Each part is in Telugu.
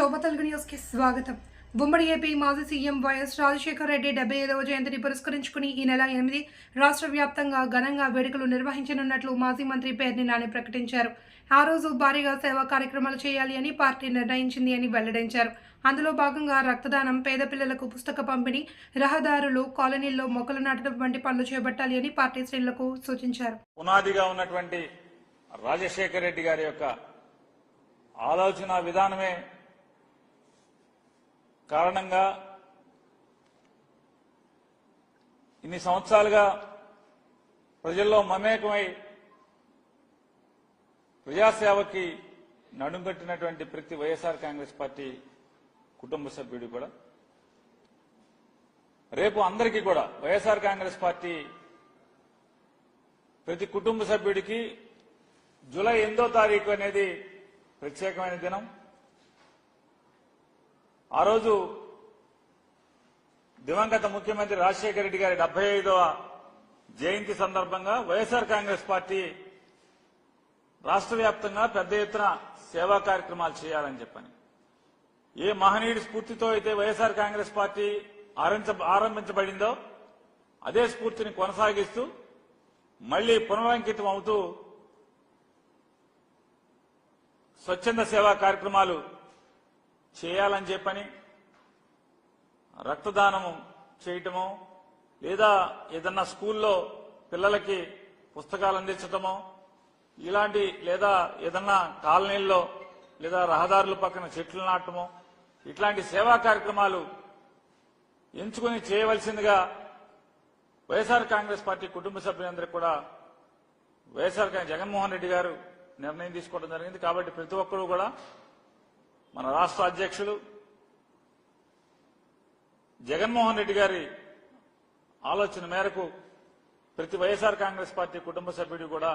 శోభ తెలుగు న్యూస్ కి స్వాగతం. ఉమ్మడి ఏపీ మాజీ సీఎం వైఎస్ రాజశేఖర రెడ్డి 75వ జయంతిని పురస్కరించుకుని ఈ నెల 8 రాష్ట్ర వ్యాప్తంగా ఘనంగా వేడుకలు నిర్వహించనున్నట్లు మాజీ మంత్రి పేర్ని నాని ప్రకటించారు. ఆ రోజు భారీగా సేవా కార్యక్రమాలు చేయాలి అని పార్టీ నిర్ణయించింది అని వెల్లడించారు. అందులో భాగంగా రక్తదానం, పేద పిల్లలకు పుస్తక పంపిణీ, రహదారులు, కాలనీల్లో మొక్కలు నాటడం వంటి పనులు చేపట్టాలి అని పార్టీ శ్రేణులకు సూచించారు. పునాదిగా ఉన్నటువంటి రాజశేఖర రెడ్డి గారి యొక్క ఆలోచన విధానమే కారణంగా ఇన్ని సంవత్సరాలుగా ప్రజల్లో మమేకమై ప్రజాసేవకి నడుంకట్టినటువంటి ప్రతి వైఎస్ఆర్ కాంగ్రెస్ పార్టీ కుటుంబ సభ్యుడు కూడా రేపు అందరికీ కూడా వైఎస్ఆర్ కాంగ్రెస్ పార్టీ ప్రతి కుటుంబ సభ్యుడికి జూలై 8వ తారీఖు అనేది ప్రత్యేకమైన దినం. ఆ రోజు దివంగత ముఖ్యమంత్రి రాజశేఖర రెడ్డి గారి 75వ జయంతి సందర్భంగా వైఎస్ఆర్ కాంగ్రెస్ పార్టీ రాష్ట్ర వ్యాప్తంగా పెద్ద ఎత్తున సేవా కార్యక్రమాలు చేయాలని చెప్పని ఏ మహనీయుడి స్ఫూర్తితో అయితే వైఎస్ఆర్ కాంగ్రెస్ పార్టీ ఆరంభించబడిందో అదే స్ఫూర్తిని కొనసాగిస్తూ మళ్లీ పునరంకితం అవుతూ స్వచ్ఛంద సేవా కార్యక్రమాలు చేయాలని చెప్పని రక్తదానము చేయటమో లేదా ఏదన్నా స్కూల్లో పిల్లలకి పుస్తకాలు అందించటమో ఇలాంటి లేదా ఏదన్నా కాలనీల్లో లేదా రహదారుల పక్కన చెట్లు నాటమో ఇట్లాంటి సేవా కార్యక్రమాలు ఎంచుకుని చేయవలసిందిగా వైఎస్ఆర్ కాంగ్రెస్ పార్టీ కుటుంబ సభ్యులందరికీ కూడా వైఎస్ఆర్ జగన్మోహన్ రెడ్డి గారు నిర్ణయం తీసుకోవడం జరిగింది. కాబట్టి ప్రతి ఒక్కరూ కూడా మన రాష్ట్ర అధ్యక్షులు జగన్మోహన్ రెడ్డి గారి ఆలోచన మేరకు ప్రతి వైఎస్ఆర్ కాంగ్రెస్ పార్టీ కుటుంబ సభ్యుడు కూడా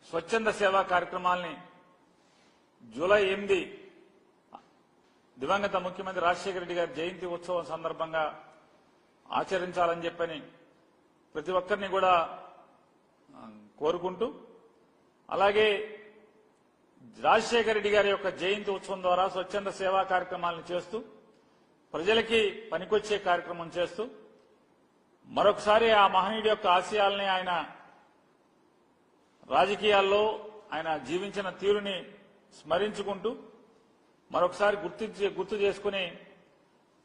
స్వచ్ఛంద సేవా కార్యక్రమాల్ని జూలై 8 దివంగత ముఖ్యమంత్రి రాజశేఖర రెడ్డి గారి జయంతి ఉత్సవం సందర్భంగా ఆచరించాలని చెప్పని ప్రతి ఒక్కరిని కూడా కోరుకుంటూ, అలాగే రాజశేఖర రెడ్డి గారి యొక్క జయంతి ఉత్సవం ద్వారా స్వచ్ఛంద సేవా కార్యక్రమాలను చేస్తూ ప్రజలకి పనికొచ్చే కార్యక్రమం చేస్తూ మరొకసారి ఆ మహనీయుడి యొక్క ఆశయాల్ని ఆయన రాజకీయాల్లో ఆయన జీవించిన తీరుని స్మరించుకుంటూ మరొకసారి గుర్తు చేసుకుని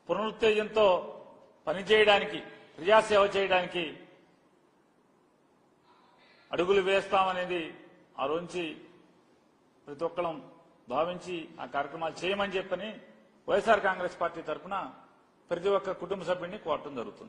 పునరుత్తేజంతో పనిచేయడానికి, ప్రజాసేవ చేయడానికి అడుగులు వేస్తామనేది ఆ రోజు ప్రతి ఒక్కరం భావించి ఆ కార్యక్రమాలు చేయమని చెప్పని వైఎస్ఆర్ కాంగ్రెస్ పార్టీ తరఫున ప్రతి ఒక్క కుటుంబ సభ్యుడిని కోరటం జరుగుతుంది.